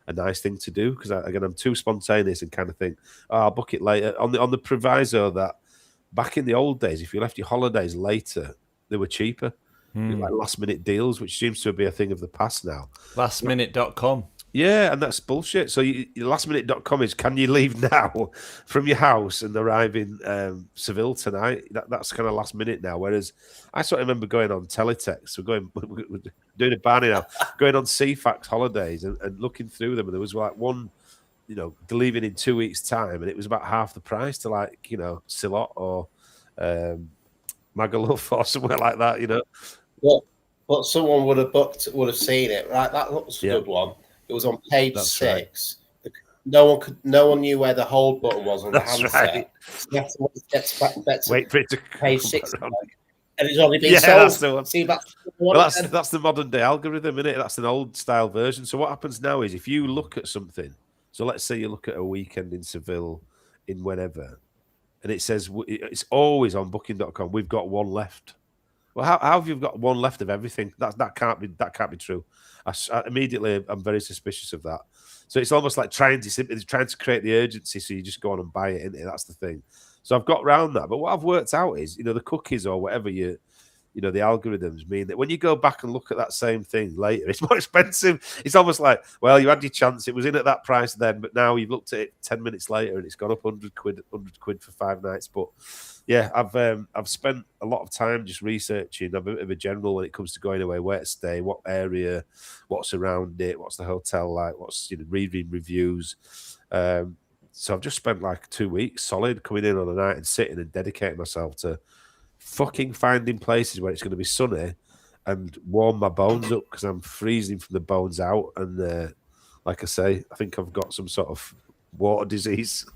a nice thing to do, because I'm too spontaneous and kind of think, I'll book it later on the proviso that back in the old days, if you left your holidays later, they were cheaper. Like last minute deals, which seems to be a thing of the past now. Lastminute.com. Yeah, and that's bullshit. So lastminute.com is, can you leave now from your house and arrive in Seville tonight? That's kind of last minute now. Whereas I sort of remember going on teletext. We're doing a Barney now, going on CFAX holidays and looking through them. And there was like one, leaving in 2 weeks' time, and it was about half the price to Silot or Magaluf or somewhere like that, But someone would have seen it, right? That looks a good one. It was on page 6. Right. No one knew where the hold button was on the handset. Right. So you have to wait for it to page 6, and it's only been sold. That's the one. See, that's the modern day algorithm, isn't it? That's an old style version. So what happens now is, if you look at something, so let's say you look at a weekend in Seville in whenever, and it says it's always on Booking.com. We've got one left. Well, how have you got one left of everything? That can't be true. I'm very suspicious of that. So it's almost like trying to create the urgency, so you just go on and buy it, isn't it? That's the thing. So I've got round that. But what I've worked out is, the cookies or whatever the algorithms mean that when you go back and look at that same thing later, it's more expensive. It's almost like, well, you had your chance. It was in at that price then, but now you've looked at it 10 minutes later and it's gone up 100 quid for 5 nights. But yeah, I've spent a lot of time just researching. I'm a bit of a general when it comes to going away, where to stay, what area, what's around it, what's the hotel like, what's reading reviews. So I've just spent like 2 weeks solid coming in on a night and sitting and dedicating myself to fucking finding places where it's going to be sunny and warm my bones up, because I'm freezing from the bones out. And like I say, I think I've got some sort of water disease.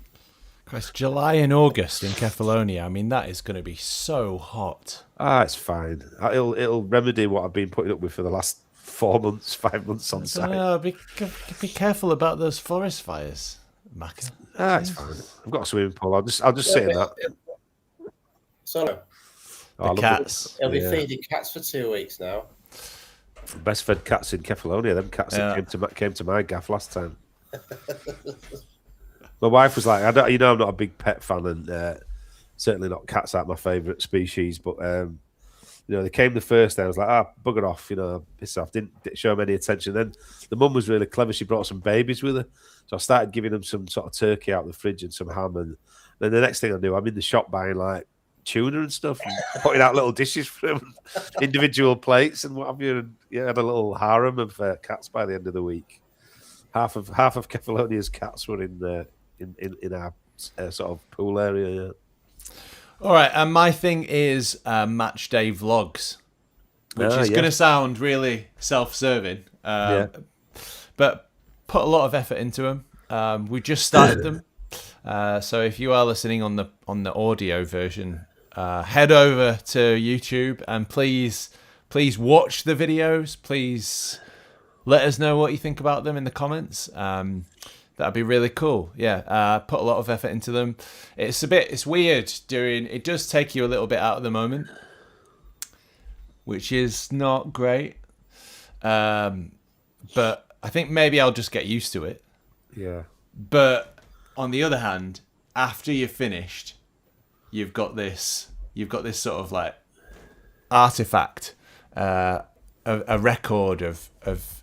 Christ, July and August in Kefalonia. I mean, that is going to be so hot. It's fine. It'll remedy what I've been putting up with for the last 4 months, 5 months on site. Be careful about those forest fires, Macca. It's fine. I've got a swimming pool. I'll just sit in that. Sorry. The cats. He'll be feeding cats for 2 weeks now. Best fed cats in Kefalonia. Them cats that came to my gaff last time. My wife was like, I'm not a big pet fan, and certainly not cats aren't my favourite species. But they came the first day. I was like, bugger off, piss off. Didn't show them any attention. Then the mum was really clever. She brought some babies with her, so I started giving them some sort of turkey out of the fridge and some ham. And then the next thing I knew, I'm in the shop buying like tuna and stuff, and putting out little dishes for them, individual plates and what have you. And I had a little harem of cats by the end of the week. Half of Kefalonia's cats were in our sort of pool area. Yeah. All right, and my thing is match day vlogs, which is going to sound really self-serving, but put a lot of effort into them. We just started them, so if you are listening on the audio version, head over to YouTube and please watch the videos. Please let us know what you think about them in the comments. That'd be really cool. Yeah, put a lot of effort into them. It's weird doing. It does take you a little bit out of the moment, which is not great. But I think maybe I'll just get used to it. Yeah. But on the other hand, after you've finished, you've got this sort of like artifact, a record of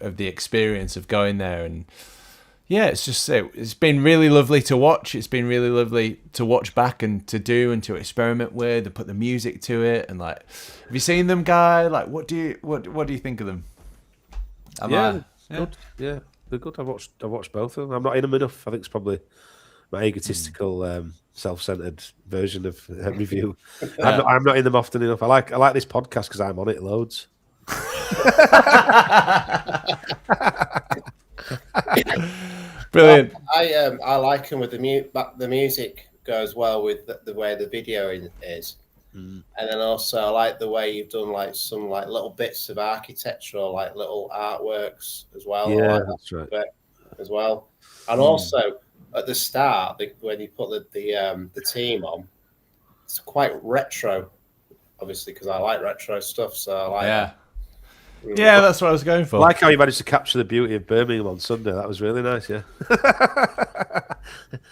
the experience of going there. And yeah, it's been really lovely to watch. It's been really lovely to watch back and to do and to experiment with and put the music to it. And like, have you seen them, Guy? Like, what do you think of them? Good. Yeah, they're good. I've watched both of them. I'm not in them enough. I think it's probably my egotistical, self-centered version of review. I'm not in them often enough. I like this podcast because I'm on it loads. Brilliant. I like them with the music goes well with the way the video is, and then also I like the way you've done like some like little bits of architecture or like little artworks as well. Yeah, that's right. As well, and also at the start when you put the team on, it's quite retro, obviously because I like retro stuff. So I like that. Yeah, that's what I was going for. I like how you managed to capture the beauty of Birmingham on Sunday. That was really nice, yeah.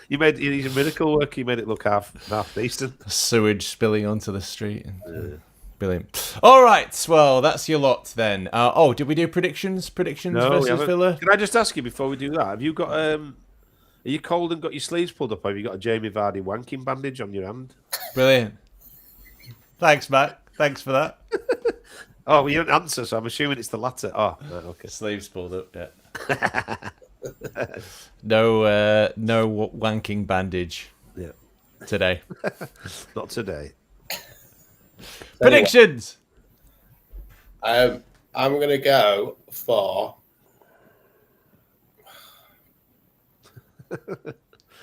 He's a miracle work. You made it look half decent. Sewage spilling onto the street. Brilliant. All right, well, that's your lot then. Did we do predictions? No, versus Villa? Can I just ask you before we do that? Have you got... are you cold and got your sleeves pulled up? Or have you got a Jamie Vardy wanking bandage on your hand? Brilliant. Thanks, Matt. Thanks for that. Oh, well, you didn't answer, so I'm assuming it's the latter. Oh, right, okay. Sleeves pulled up, yeah. No wanking bandage. Yeah. Today. Not today. Predictions. I'm gonna go for.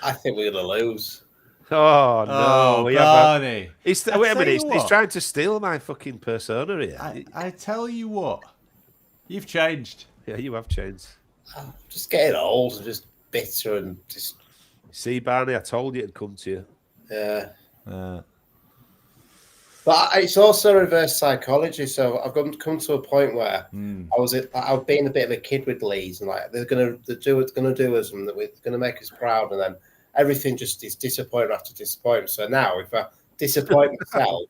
I think we're gonna lose. Oh no, Barney! Wait a minute, he's trying to steal my fucking persona here. I tell you what, you've changed. Yeah, you have changed. I'm just getting old and just bitter and just. See, Barney, I told you it'd come to you. Yeah. But it's also reverse psychology. So I've come to a point where I've been a bit of a kid with Leeds, and like they're gonna do us, and that we're gonna make us proud, and then everything just is disappointment after disappointment. So now, if I disappoint myself,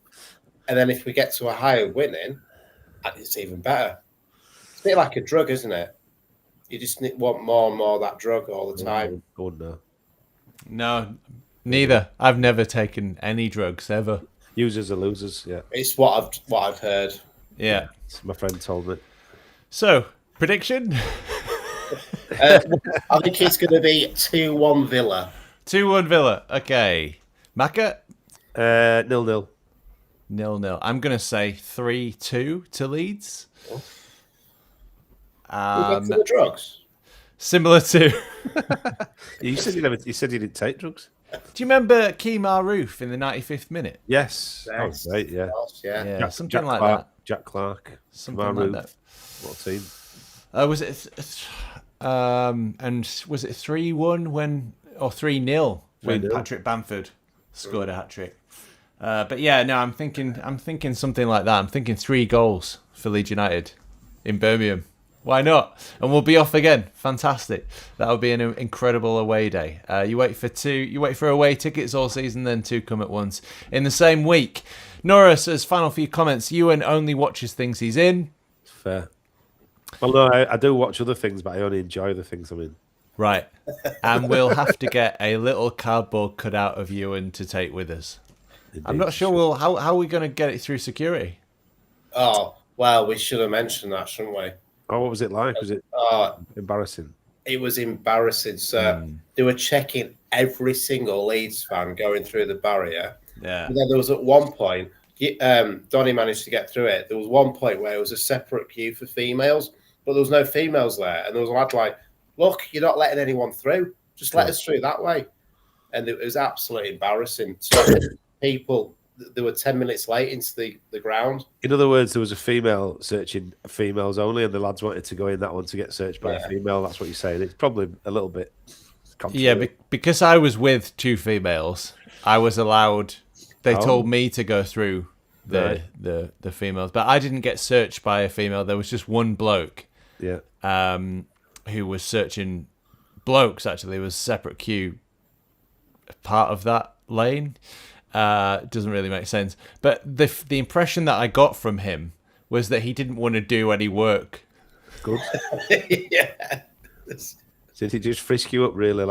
And then if we get to a higher winning, it's even better. It's a bit like a drug, isn't it? You just want more and more of that drug all the time. Oh, no. No, neither. I've never taken any drugs ever. Users are losers, yeah. It's what I've heard. Yeah. My friend told me. So, prediction? I think it's going to be 2-1 Villa. 2-1 Villa. Okay. Macca? 0-0. 0-0. I'm going to say 3-2 to Leeds. We'll get to the drugs. Similar to... You said you didn't take drugs. Do you remember Kemar Roof in the 95th minute? Yes. That was great, yeah. Yeah, something like that. Jack Clark. Something like that. What a team. Was it... and was it 3-1 when... Or 3-0 when 3-0. Patrick Bamford scored a hat-trick? But yeah, no, I'm thinking something like that. I'm thinking 3 goals for Leeds United in Birmingham. Why not? And we'll be off again. Fantastic. That'll be an incredible away day. You wait for away tickets all season, then 2 come at once in the same week. Nora says, final few comments. Ewan only watches things he's in. Fair. Well, no, I do watch other things, but I only enjoy the things I'm in. Right. And we'll have to get a little cardboard cutout of Ewan to take with us. Indeed. I'm not sure how are we going to get it through security? Oh, well, we should have mentioned that, shouldn't we? Oh, what was it like? Was it embarrassing? It was embarrassing, sir. They were checking every single Leeds fan going through the barrier. Yeah. And then there was at one point, Donny managed to get through it. There was one point where it was a separate queue for females, but there was no females there. And there was a lad like, look, you're not letting anyone through. Just let us through that way. And it was absolutely embarrassing. So people, they were 10 minutes late into the ground. In other words, there was a female searching females only, and the lads wanted to go in that one to get searched by a female. That's what you're saying. It's probably a little bit Yeah, because I was with 2 females, I was allowed. They told me to go through the females, but I didn't get searched by a female. There was just one bloke. Yeah. Who was searching blokes. Actually, there was a separate queue part of that lane. Doesn't really make sense, but the impression that I got from him was that he didn't want to do any work. Good. Yeah. Did he just frisk you up really?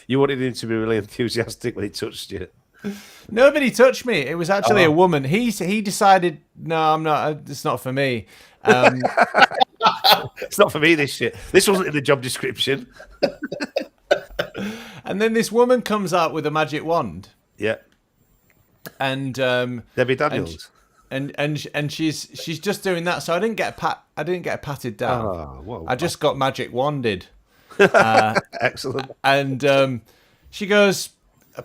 You wanted him to be really enthusiastic when he touched you. Nobody touched me. It was actually a woman. He decided, no, I'm not. It's not for me. It's not for me, this shit. This wasn't in the job description. And then this woman comes out with a magic wand. Yeah. And Debbie Daniels. And she's just doing that. So I didn't get patted down. Oh, I just got magic wanded. Excellent. And she goes,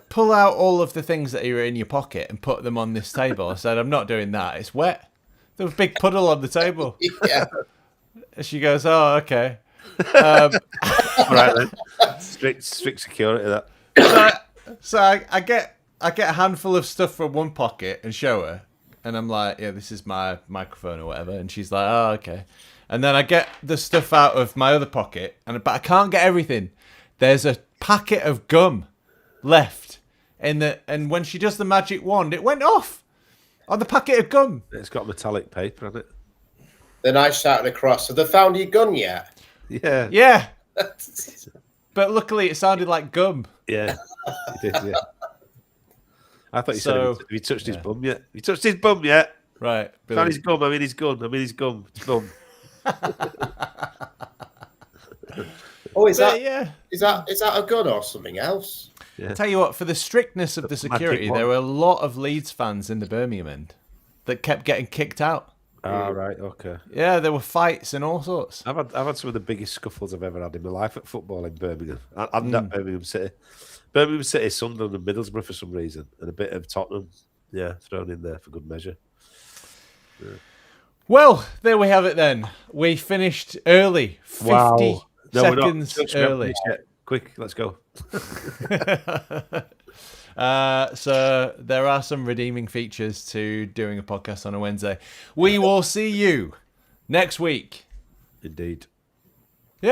pull out all of the things that are in your pocket and put them on this table. I said, I'm not doing that. It's wet. There was a big puddle on the table. Yeah. She goes, oh, okay. All right then. Strict security that. So I get a handful of stuff from one pocket and show her, and I'm like, yeah, this is my microphone or whatever, and she's like, oh, okay. And then I get the stuff out of my other pocket, but I can't get everything. There's a packet of gum left and when she does the magic wand, it went off on the packet of gum. It's got metallic paper on it. Then I shouted across, have they found your gun yet? Yeah. Yeah. But luckily it sounded like gum. Yeah. It did, yeah. I thought you said, have you touched his bum yet? Have you touched his bum yet? Right. Found his gum. I mean his gun. His gum. It's gum. Oh, is that a gun or something else? Yeah. I tell you what, for the strictness of the security, there were a lot of Leeds fans in the Birmingham end that kept getting kicked out. Ah, right, okay. Yeah, there were fights and all sorts. I've had some of the biggest scuffles I've ever had in my life at football in Birmingham. And at Birmingham City. Birmingham City, Sunderland and Middlesbrough for some reason. And a bit of Tottenham. Yeah, thrown in there for good measure. Yeah. Well, there we have it then. We finished early. 50 seconds early. Quick, let's go. So there are some redeeming features to doing a podcast on a Wednesday. We will see you next week. Indeed.